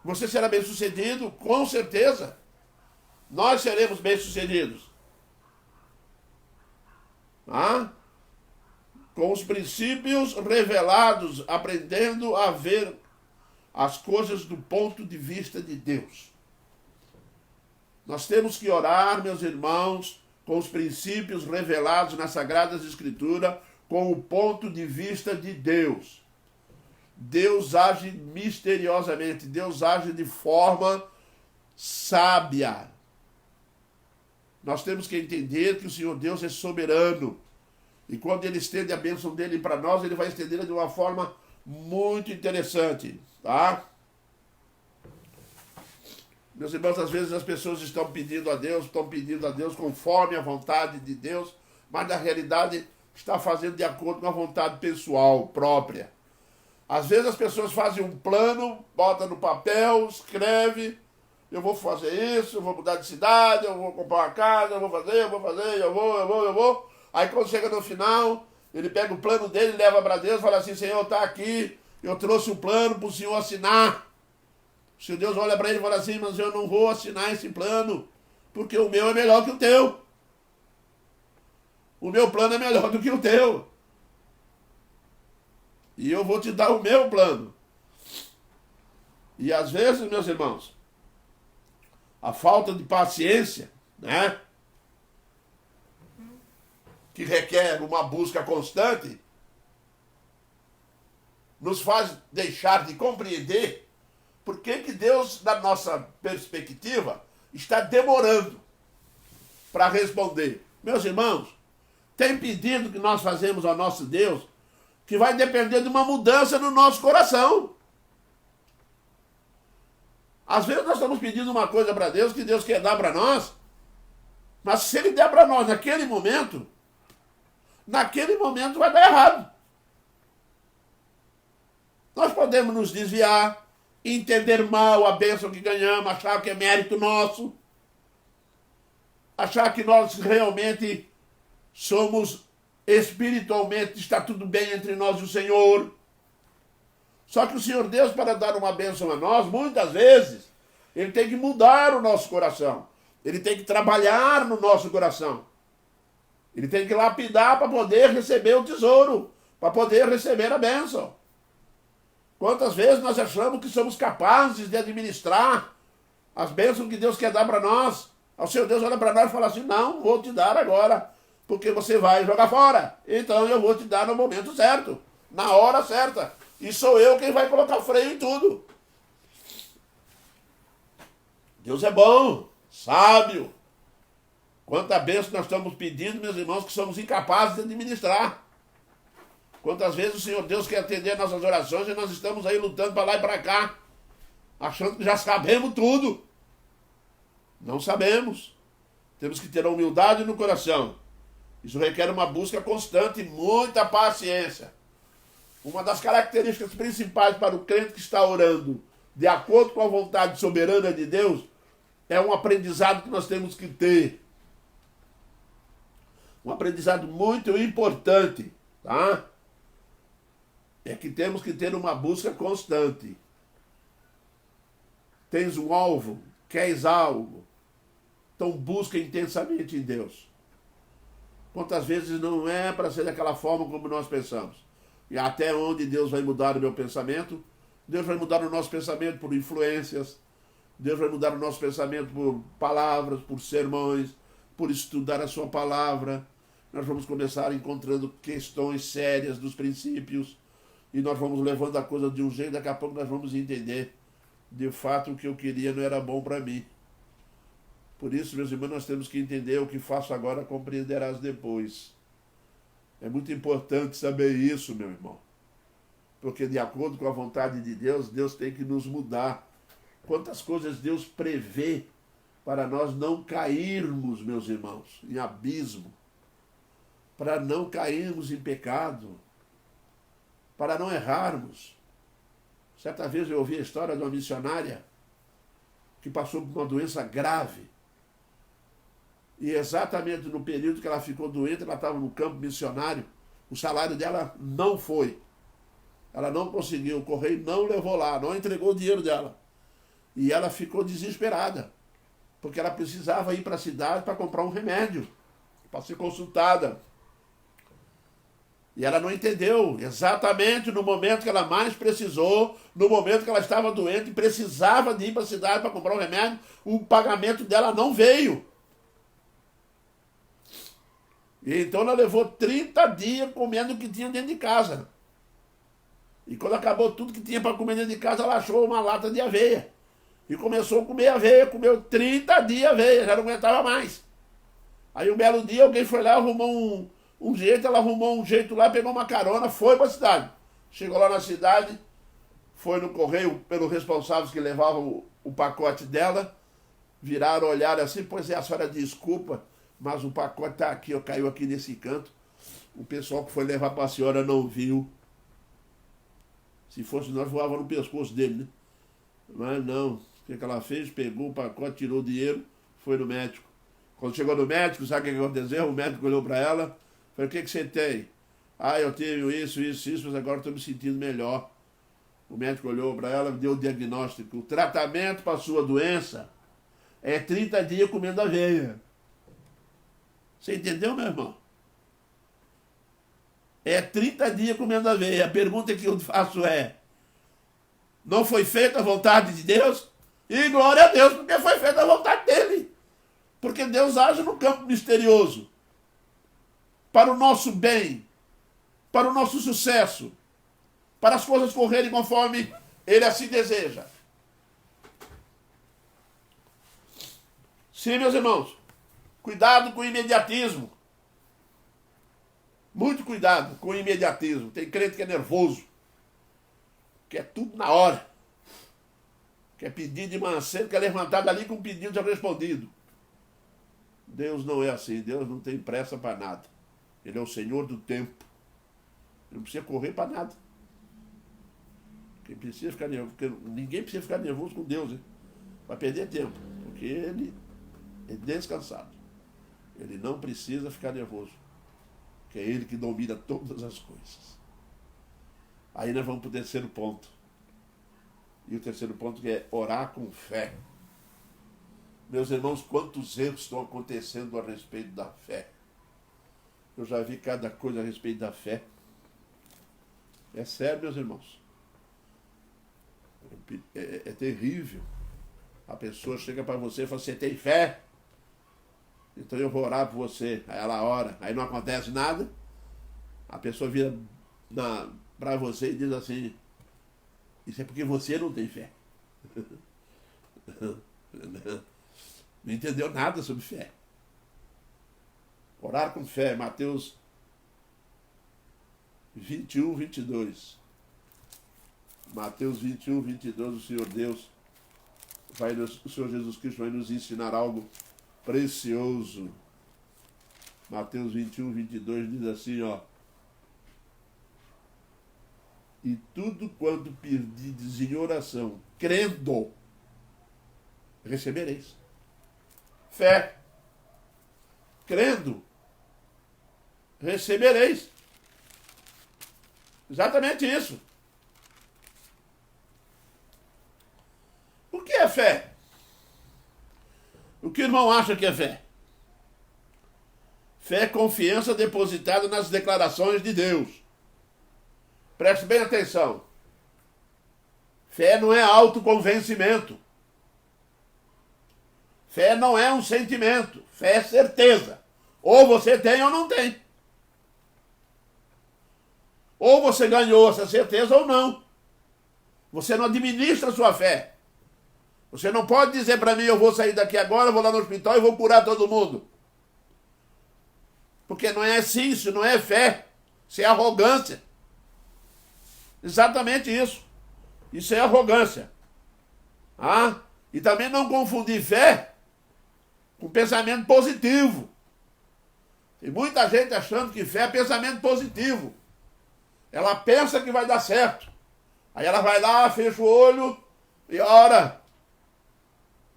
Você será bem-sucedido? Com certeza. Nós seremos bem-sucedidos. Com os princípios revelados, aprendendo a ver as coisas do ponto de vista de Deus. Nós temos que orar, meus irmãos, com os princípios revelados nas Sagradas Escrituras, com o ponto de vista de Deus. Deus age misteriosamente, Deus age de forma sábia. Nós temos que entender que o Senhor Deus é soberano. E quando Ele estende a bênção dEle para nós, Ele vai estender de uma forma muito interessante, tá? Meus irmãos, às vezes as pessoas estão pedindo a Deus conforme a vontade de Deus, mas na realidade está fazendo de acordo com a vontade pessoal, própria. Às vezes as pessoas fazem um plano, botam no papel, escreve, eu vou fazer isso, eu vou mudar de cidade, eu vou comprar uma casa, eu vou. Aí quando chega no final, ele pega o plano dele, leva para Deus, fala assim, Senhor, está aqui, eu trouxe o plano para o Senhor assinar. O Senhor Deus olha para ele e fala assim, mas eu não vou assinar esse plano, porque o meu é melhor que o teu. O meu plano é melhor do que o teu. E eu vou te dar o meu plano. E às vezes, meus irmãos, a falta de paciência, né? Que requer uma busca constante, nos faz deixar de compreender por que Deus, na nossa perspectiva, está demorando para responder. Meus irmãos, tem pedido que nós fazemos ao nosso Deus que vai depender de uma mudança no nosso coração. Às vezes nós estamos pedindo uma coisa para Deus que Deus quer dar para nós, mas se Ele der para nós naquele momento vai dar errado. Nós podemos nos desviar, entender mal a bênção que ganhamos, achar que é mérito nosso, achar que nós realmente somos espiritualmente, está tudo bem entre nós e o Senhor. Só que o Senhor Deus, para dar uma bênção a nós, muitas vezes, Ele tem que mudar o nosso coração. Ele tem que trabalhar no nosso coração. Ele tem que lapidar para poder receber o tesouro, para poder receber a bênção. Quantas vezes nós achamos que somos capazes de administrar as bênçãos que Deus quer dar para nós? O Senhor Deus olha para nós e fala assim, não vou te dar agora, porque você vai jogar fora. Então eu vou te dar no momento certo, na hora certa. E sou eu quem vai colocar freio em tudo. Deus é bom, sábio. Quanta bênção nós estamos pedindo, meus irmãos, que somos incapazes de administrar. Quantas vezes o Senhor Deus quer atender nossas orações e nós estamos aí lutando para lá e para cá, achando que já sabemos tudo. Não sabemos. Temos que ter a humildade no coração. Isso requer uma busca constante e muita paciência. Uma das características principais para o crente que está orando de acordo com a vontade soberana de Deus é um aprendizado que nós temos que ter. Um aprendizado muito importante, tá? É que temos que ter uma busca constante. Tens um alvo, queres algo, então busca intensamente em Deus. Quantas vezes não é para ser daquela forma como nós pensamos? E até onde Deus vai mudar o meu pensamento? Deus vai mudar o nosso pensamento por influências. Deus vai mudar o nosso pensamento por palavras, por sermões, por estudar a sua palavra. Nós vamos começar encontrando questões sérias dos princípios e nós vamos levando a coisa de um jeito, daqui a pouco nós vamos entender. De fato, o que eu queria não era bom para mim. Por isso, meus irmãos, nós temos que entender o que faço agora, compreenderás depois. É muito importante saber isso, meu irmão. Porque de acordo com a vontade de Deus, Deus tem que nos mudar. Quantas coisas Deus prevê para nós não cairmos, meus irmãos, em abismo. Para não cairmos em pecado. Para não errarmos. Certa vez eu ouvi a história de uma missionária que passou por uma doença grave. E exatamente no período que ela ficou doente, ela estava no campo missionário, o salário dela não foi. Ela não conseguiu, o correio não levou lá, não entregou o dinheiro dela. E ela ficou desesperada, porque ela precisava ir para a cidade para comprar um remédio, para ser consultada. E ela não entendeu, exatamente no momento que ela mais precisou, no momento que ela estava doente, precisava de ir para a cidade para comprar um remédio, o pagamento dela não veio. E então ela levou 30 dias comendo o que tinha dentro de casa. E quando acabou tudo que tinha para comer dentro de casa, ela achou uma lata de aveia. E começou a comer aveia, comeu 30 dias aveia, já não aguentava mais. Aí um belo dia alguém foi lá, arrumou um jeito, ela arrumou um jeito lá, pegou uma carona, foi para a cidade. Chegou lá na cidade, foi no correio pelos responsáveis que levavam o pacote dela, viraram, olharam assim, pois é, a senhora desculpa, mas o pacote está aqui, ó, caiu aqui nesse canto. O pessoal que foi levar para a senhora não viu. Se fosse nós, voava no pescoço dele, né? Mas não. O que ela fez? Pegou o pacote, tirou o dinheiro, foi no médico. Quando chegou no médico, sabe o que aconteceu? O médico olhou para ela, falou, o que você tem? Ah, eu tenho isso, mas agora estou me sentindo melhor. O médico olhou para ela, deu o diagnóstico. O tratamento para a sua doença é 30 dias comendo aveia. Você entendeu, meu irmão? É 30 dias comendo aveia. A pergunta que eu faço é, não foi feita a vontade de Deus? E glória a Deus, porque foi feita a vontade dele. Porque Deus age no campo misterioso. Para o nosso bem, para o nosso sucesso, para as coisas correrem conforme Ele assim deseja. Sim, meus irmãos, cuidado com o imediatismo. Muito cuidado com o imediatismo. Tem crente que é nervoso, quer tudo na hora, quer pedir de manhã cedo, quer levantar dali com um pedido já respondido. Deus não é assim, Deus não tem pressa para nada. Ele é o Senhor do tempo. Ele não precisa correr para nada. Quem precisa ficar nervoso, ninguém precisa ficar nervoso com Deus, hein? Para perder tempo, porque ele é descansado. Ele não precisa ficar nervoso, que é Ele que domina todas as coisas. Aí nós vamos para o terceiro ponto. E o terceiro ponto que é orar com fé. Meus irmãos, quantos erros estão acontecendo a respeito da fé. Eu já vi cada coisa a respeito da fé. É sério, meus irmãos. É terrível. A pessoa chega para você e fala, você tem fé? Então eu vou orar por você. Aí ela ora, aí não acontece nada. A pessoa vira para você e diz assim, isso é porque você não tem fé. Não entendeu nada sobre fé. Orar com fé, Mateus 21, 22. Mateus 21, 22, o Senhor Deus, o Senhor Jesus Cristo vai nos ensinar algo precioso. Mateus 21, 22 diz assim, ó. E tudo quanto pedides em oração, crendo, recebereis. Fé. Crendo, recebereis. Exatamente isso. O que é fé? O que o irmão acha que é fé? Fé é confiança depositada nas declarações de Deus. Preste bem atenção. Fé não é autoconvencimento. Fé não é um sentimento. Fé é certeza. Ou você tem ou não tem. Ou você ganhou essa certeza ou não. Você não administra a sua fé. Você não pode dizer para mim, eu vou sair daqui agora, vou lá no hospital e vou curar todo mundo. Porque não é assim, isso não é fé. Isso é arrogância. Exatamente isso. Isso é arrogância. E também não confundir fé com pensamento positivo. Tem muita gente achando que fé é pensamento positivo. Ela pensa que vai dar certo. Aí ela vai lá, fecha o olho e ora.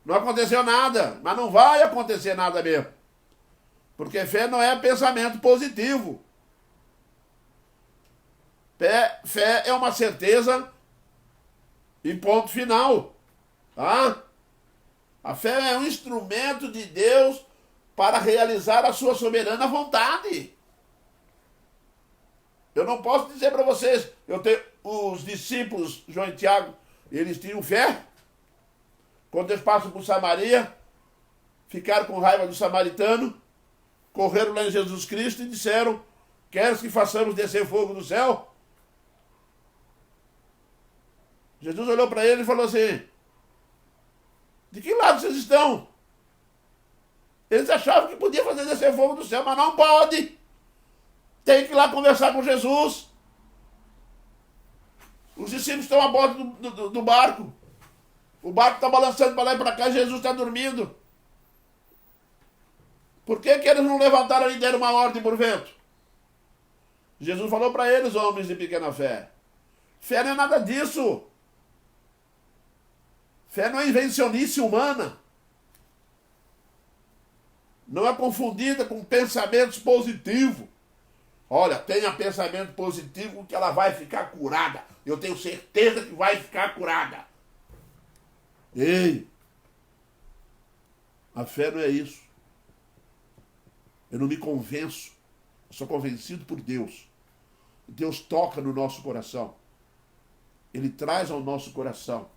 Não aconteceu nada, mas não vai acontecer nada mesmo. Porque fé não é pensamento positivo. Fé é uma certeza e ponto final. A fé é um instrumento de Deus para realizar a sua soberana vontade. Eu não posso dizer para vocês, os discípulos, João e Tiago, eles tinham fé. Quando eles passam por Samaria, ficaram com raiva do samaritano, correram lá em Jesus Cristo e disseram, queres que façamos descer fogo do céu? Jesus olhou para ele e falou assim, de que lado vocês estão? Eles achavam que podia fazer descer fogo do céu, mas não pode. Tem que ir lá conversar com Jesus. Os discípulos estão a bordo do barco. O barco está balançando para lá e para cá e Jesus está dormindo. Por que eles não levantaram e deram uma ordem por vento? Jesus falou para eles, homens de pequena fé. Fé não é nada disso. Fé não é invencionice humana. Não é confundida com pensamentos positivos. Olha, tenha pensamento positivo que ela vai ficar curada. Eu tenho certeza que vai ficar curada. Ei! A fé não é isso. Eu não me convenço. Eu sou convencido por Deus. Deus toca no nosso coração. Ele traz ao nosso coração.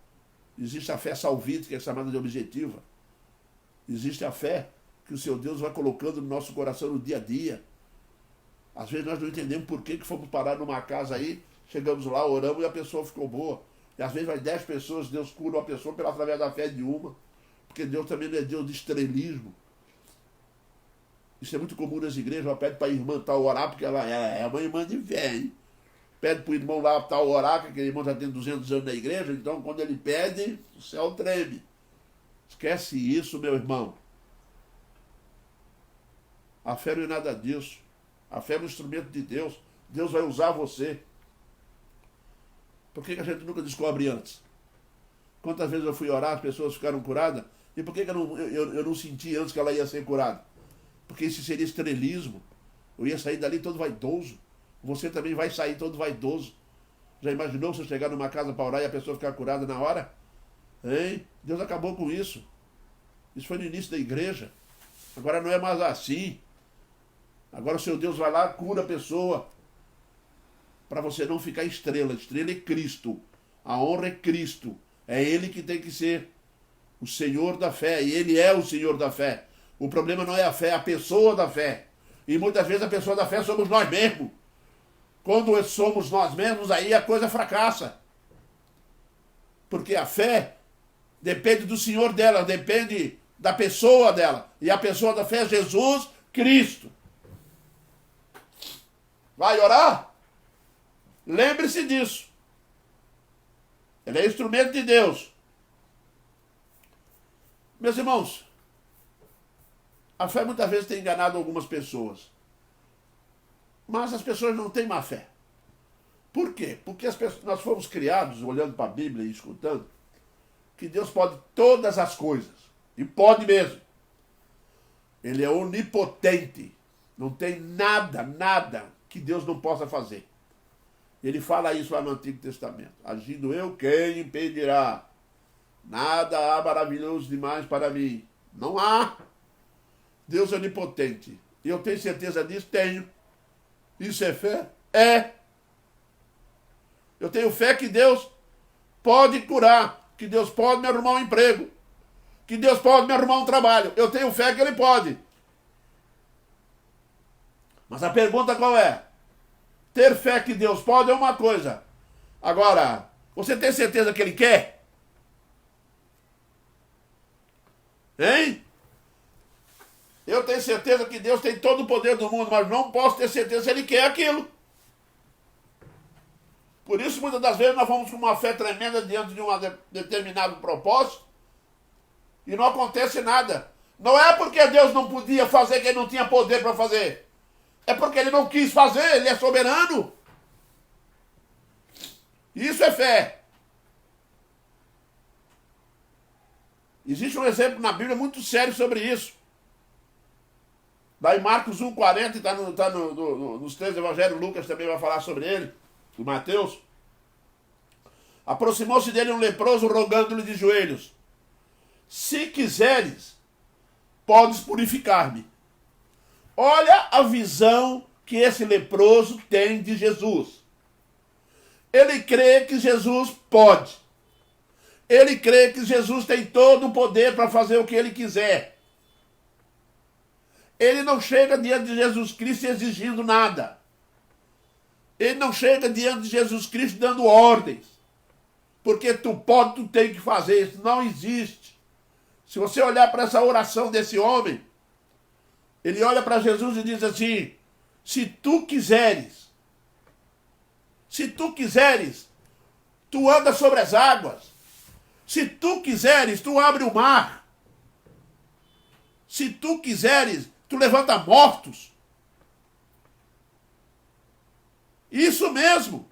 Existe a fé salvífica, que é chamada de objetiva. Existe a fé que o seu Deus vai colocando no nosso coração no dia a dia. Às vezes nós não entendemos por que fomos parar numa casa aí, chegamos lá, oramos e a pessoa ficou boa. E às vezes vai 10 pessoas, Deus cura uma pessoa através da fé de uma. Porque Deus também não é Deus de estrelismo. Isso é muito comum nas igrejas, ela pede para a irmã tal orar, porque ela é uma irmã de fé, hein? Pede para o irmão lá tal orar, que aquele irmão já tem 200 anos na igreja, então quando ele pede, o céu treme. Esquece isso, meu irmão. A fé não é nada disso. A fé é um instrumento de Deus. Deus vai usar você. Por que a gente nunca descobre antes? Quantas vezes eu fui orar, as pessoas ficaram curadas, e por que eu não senti antes que ela ia ser curada? Porque isso seria estrelismo. Eu ia sair dali todo vaidoso. Você também vai sair todo vaidoso. Já imaginou você chegar numa casa para orar e a pessoa ficar curada na hora? Hein? Deus acabou com isso. Isso foi no início da igreja. Agora não é mais assim. Agora o seu Deus vai lá, cura a pessoa. Para você não ficar estrela. Estrela é Cristo. A honra é Cristo. É Ele que tem que ser o Senhor da fé. E Ele é o Senhor da fé. O problema não é a fé, é a pessoa da fé. E muitas vezes a pessoa da fé somos nós mesmos. Quando somos nós mesmos, aí a coisa fracassa. Porque a fé depende do Senhor dela, depende da pessoa dela. E a pessoa da fé é Jesus Cristo. Vai orar? Lembre-se disso. Ele é instrumento de Deus. Meus irmãos, a fé muitas vezes tem enganado algumas pessoas. Mas as pessoas não têm má fé. Por quê? Porque nós fomos criados, olhando para a Bíblia e escutando, que Deus pode todas as coisas. E pode mesmo. Ele é onipotente. Não tem nada que Deus não possa fazer. Ele fala isso lá no Antigo Testamento. Agindo eu, quem impedirá? Nada há maravilhoso demais para mim. Não há. Deus é onipotente. E eu tenho certeza disso? Tenho. Isso é fé? É. Eu tenho fé que Deus pode curar, que Deus pode me arrumar um emprego, que Deus pode me arrumar um trabalho. Eu tenho fé que Ele pode. Mas a pergunta qual é? Ter fé que Deus pode é uma coisa. Agora, você tem certeza que Ele quer? Hein? Eu tenho certeza que Deus tem todo o poder do mundo, mas não posso ter certeza se Ele quer aquilo. Por isso, muitas das vezes, nós vamos com uma fé tremenda diante de um determinado propósito e não acontece nada. Não é porque Deus não podia fazer que Ele não tinha poder para fazer. É porque Ele não quis fazer, Ele é soberano. Isso é fé. Existe um exemplo na Bíblia muito sério sobre isso. Lá em Marcos 1,40, está nos 3 evangelhos, Lucas também vai falar sobre ele, do Mateus. Aproximou-se dele um leproso, rogando-lhe de joelhos: se quiseres, podes purificar-me. Olha a visão que esse leproso tem de Jesus. Ele crê que Jesus pode. Ele crê que Jesus tem todo o poder para fazer o que Ele quiser. Ele não chega diante de Jesus Cristo exigindo nada. Ele não chega diante de Jesus Cristo dando ordens. Porque tu pode, tu tem que fazer. Isso não existe. Se você olhar para essa oração desse homem, Ele olha para Jesus e diz assim: se tu quiseres, tu andas sobre as águas. Se tu quiseres, tu abre o mar. Se tu quiseres, tu levanta mortos. Isso mesmo.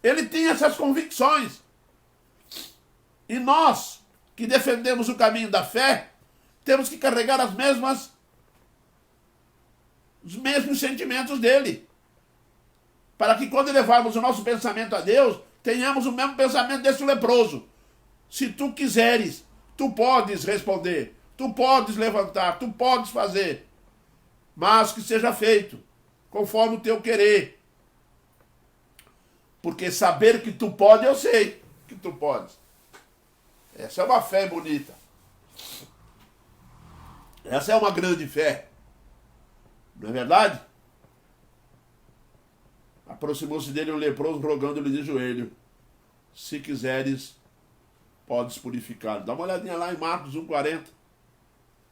Ele tinha essas convicções. E nós, que defendemos o caminho da fé, temos que carregar os mesmos sentimentos dele. Para que quando levarmos o nosso pensamento a Deus, tenhamos o mesmo pensamento desse leproso. Se tu quiseres, tu podes responder, tu podes levantar, tu podes fazer, mas que seja feito conforme o teu querer. Porque saber que tu pode, eu sei que tu podes. Essa é uma fé bonita. Essa é uma grande fé. Não é verdade? Aproximou-se dele um leproso, rogando-lhe de joelho: se quiseres, podes purificar. Dá uma olhadinha lá em Marcos 1,40.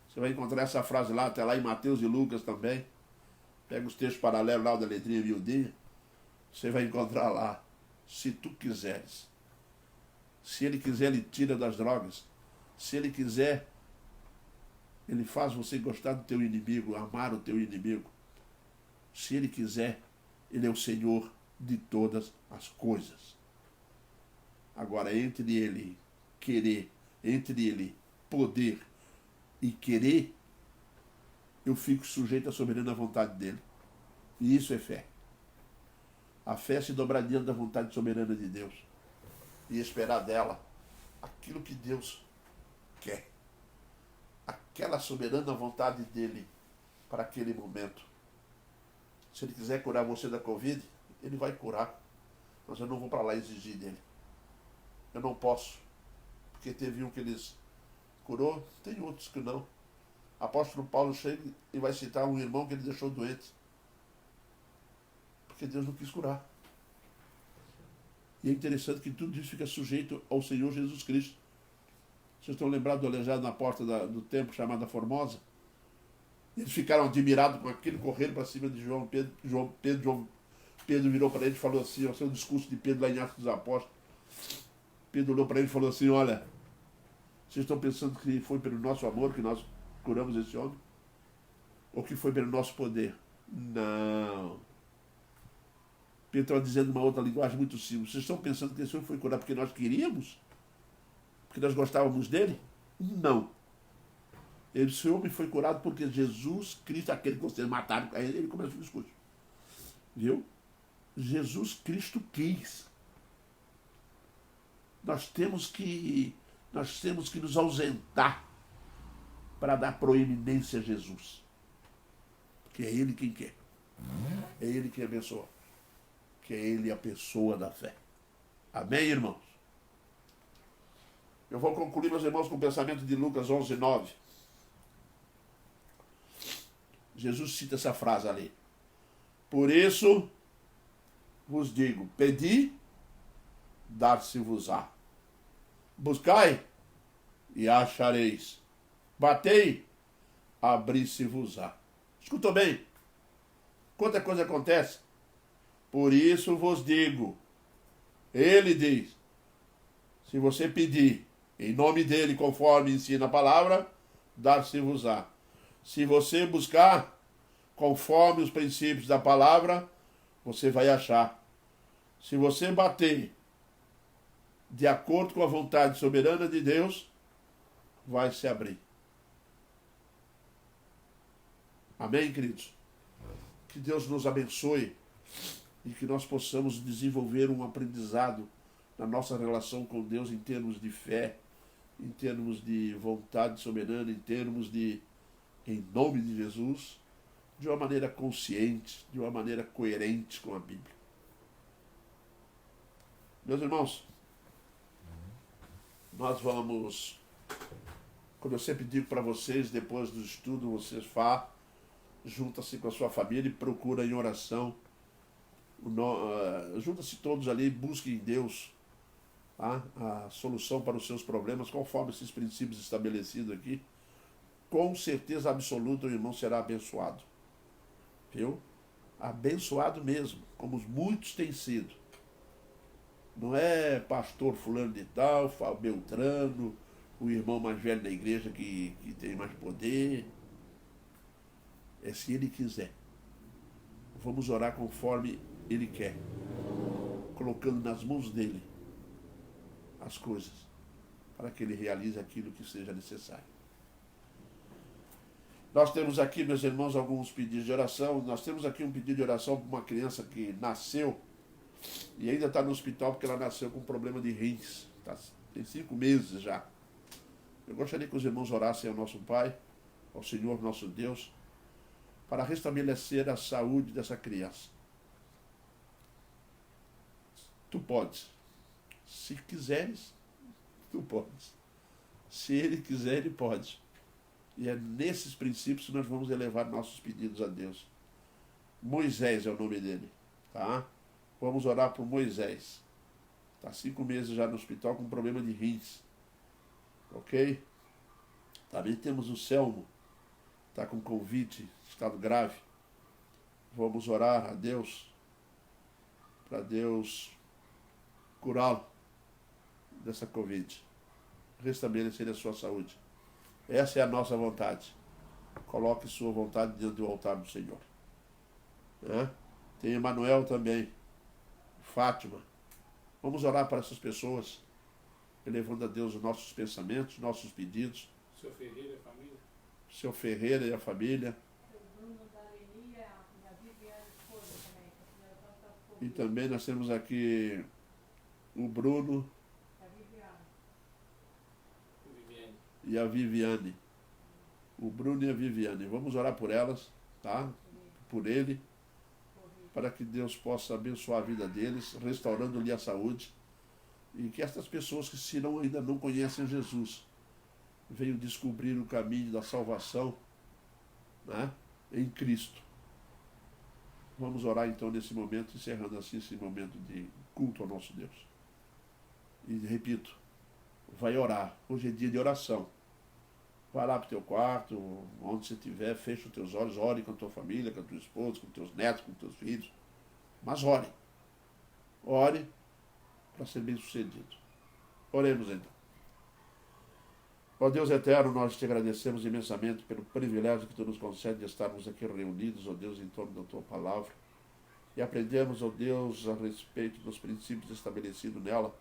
Você vai encontrar essa frase lá, até lá em Mateus e Lucas também. Pega os textos paralelos lá da letrinha miudinha. Você vai encontrar lá: se tu quiseres. Se ele quiser, ele tira das drogas. Se ele quiser, ele faz você gostar do teu inimigo, amar o teu inimigo. Se ele quiser, ele é o Senhor de todas as coisas. Agora, entre ele querer, entre ele poder e querer, eu fico sujeito à soberana vontade dele. E isso é fé. A fé é se dobrar diante da vontade soberana de Deus e esperar dela aquilo que Deus quer. Aquela soberana vontade dele para aquele momento. Se ele quiser curar você da Covid, ele vai curar. Mas eu não vou para lá exigir dele. Eu não posso. Porque teve um que eles curou, tem outros que não. Apóstolo Paulo chega e vai citar um irmão que ele deixou doente. Porque Deus não quis curar. E é interessante que tudo isso fica sujeito ao Senhor Jesus Cristo. Vocês estão lembrados do aleijado na porta do templo chamada Formosa? Eles ficaram admirados com aquele correr para cima de João Pedro. Pedro virou para ele e falou assim, esse é o discurso de Pedro lá em Atos dos Apóstolos. Pedro olhou para ele e falou assim: olha, vocês estão pensando que foi pelo nosso amor que nós curamos esse homem? Ou que foi pelo nosso poder? Não. Pedro estava dizendo uma outra linguagem muito simples. Vocês estão pensando que esse homem foi curado porque nós queríamos? Porque nós gostávamos dele? Não. Esse homem foi curado porque Jesus Cristo, aquele que vocês mataram, aí ele começa o discurso. Viu? Jesus Cristo quis. Nós temos que nos ausentar para dar proeminência a Jesus. Que é Ele quem quer. É Ele quem abençoa. Que é Ele a pessoa da fé. Amém, irmãos? Eu vou concluir, meus irmãos, com o pensamento de Lucas 11:9. Jesus cita essa frase ali. Por isso vos digo, pedi, dar-se-vos-á. Buscai e achareis. Batei, abrir-se-vos-á. Escutou bem? Quanta coisa acontece? Por isso vos digo. Ele diz, se você pedir em nome dele, conforme ensina a palavra, dar-se-vos-á. Se você buscar conforme os princípios da palavra, você vai achar. Se você bater de acordo com a vontade soberana de Deus, vai se abrir. Amém, queridos? Que Deus nos abençoe e que nós possamos desenvolver um aprendizado na nossa relação com Deus em termos de fé, em termos de vontade soberana, em termos de, em nome de Jesus, de uma maneira consciente, de uma maneira coerente com a Bíblia. Meus irmãos, nós vamos, como eu sempre digo para vocês, depois do estudo, vocês junta-se com a sua família e procura em oração, junta-se todos ali, busquem em Deus a solução para os seus problemas, conforme esses princípios estabelecidos aqui. com certeza absoluta o irmão será abençoado. Viu? Abençoado mesmo, como muitos têm sido. Não é pastor fulano de tal, Beltrano, o irmão mais velho da igreja que tem mais poder. É se ele quiser. Vamos orar conforme ele quer, colocando nas mãos dele as coisas, para que ele realize aquilo que seja necessário. Nós temos aqui, meus irmãos, alguns pedidos de oração. Nós temos aqui um pedido de oração para uma criança que nasceu e ainda está no hospital porque ela nasceu com um problema de rins. Tem 5 meses já. Eu gostaria que os irmãos orassem ao nosso Pai, ao Senhor nosso Deus, para restabelecer a saúde dessa criança. Tu podes. Se quiseres, tu podes. Se ele quiser, ele pode. E é nesses princípios que nós vamos elevar nossos pedidos a Deus. Moisés é o nome dele, tá? Vamos orar por Moisés. Está 5 meses já no hospital com problema de rins. Ok? Também temos o Selmo. Está com Covid, estado grave. Vamos orar a Deus, para Deus curá-lo dessa Covid. Restabelecer a sua saúde. Essa é a nossa vontade. Coloque sua vontade diante do altar do Senhor. Tem Emanuel também. Fátima. Vamos orar para essas pessoas, elevando a Deus os nossos pensamentos, nossos pedidos. Seu Ferreira e a família. Seu Ferreira e a família. E também nós temos aqui o Bruno e a Viviane. O Bruno e a Viviane. Vamos orar por elas, tá? Por ele, para que Deus possa abençoar a vida deles, restaurando-lhe a saúde, e que estas pessoas que se não, ainda não conhecem Jesus venham descobrir o caminho da salvação, né, em Cristo. Vamos orar então nesse momento, encerrando assim esse momento de culto ao nosso Deus. E repito, vai orar. Hoje é dia de oração. Vai lá para o teu quarto, onde você estiver, fecha os teus olhos, ore com a tua família, com a tua esposa, com os teus netos, com os teus filhos. Mas ore. Ore para ser bem sucedido. Oremos então. Ó Deus eterno, nós te agradecemos imensamente pelo privilégio que tu nos concede de estarmos aqui reunidos, ó Deus, em torno da tua palavra. E aprendemos, ó Deus, a respeito dos princípios estabelecidos nela,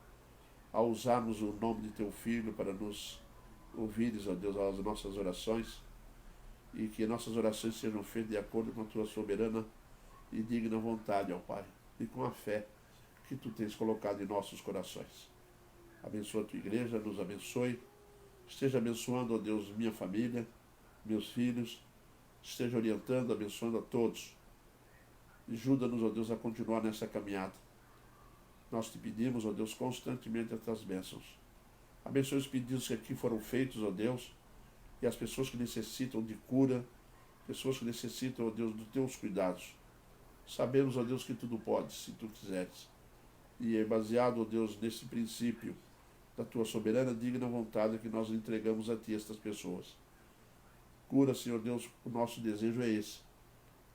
a usarmos o nome de teu Filho para nos ouvires, ó Deus, as nossas orações, e que nossas orações sejam feitas de acordo com a tua soberana e digna vontade, ó Pai, e com a fé que tu tens colocado em nossos corações. Abençoa a tua igreja, nos abençoe, esteja abençoando, ó Deus, minha família, meus filhos, esteja orientando, abençoando a todos. Ajuda-nos, ó Deus, a continuar nessa caminhada. Nós te pedimos, ó Deus, constantemente estas bênçãos. Abençoe os pedidos que aqui foram feitos, ó Deus, e as pessoas que necessitam de cura, pessoas que necessitam, ó Deus, dos teus cuidados. Sabemos, ó Deus, que tudo podes, se tu quiseres. E é baseado, ó Deus, nesse princípio da tua soberana digna vontade que nós entregamos a ti estas pessoas. Cura, Senhor Deus, o nosso desejo é esse.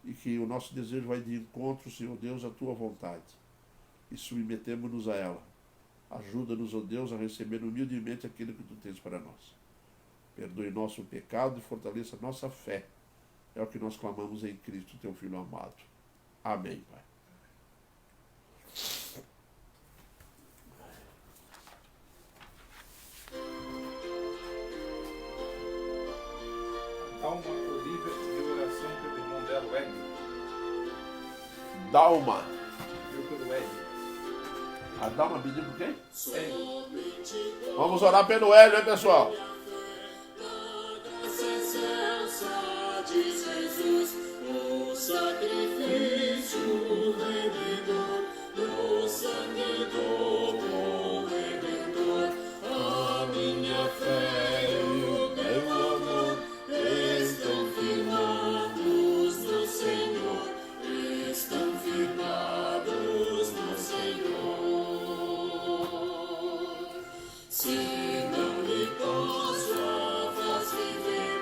E que o nosso desejo vai de encontro, Senhor Deus, à tua vontade. E submetemos-nos a ela. Ajuda-nos, ó Deus, a receber humildemente aquilo que tu tens para nós. Perdoe nosso pecado e fortaleça nossa fé. É o que nós clamamos em Cristo, teu Filho amado. Amém, Pai. Dalma Olívia de oração pelo irmão dela, o Ed. Dalma. Viu pelo Ed. A Dalma pediu por quem? Ed. Vamos orar pelo Hélio, hein, pessoal? Diz Jesus, o sacrifício remidor do sangue do bom Redentor. A minha fé e o meu amor estão firmados no Senhor, estão firmados no Senhor. Se não lhe posso a faz viver,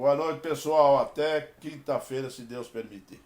Boa noite, pessoal. Até quinta-feira, se Deus permitir.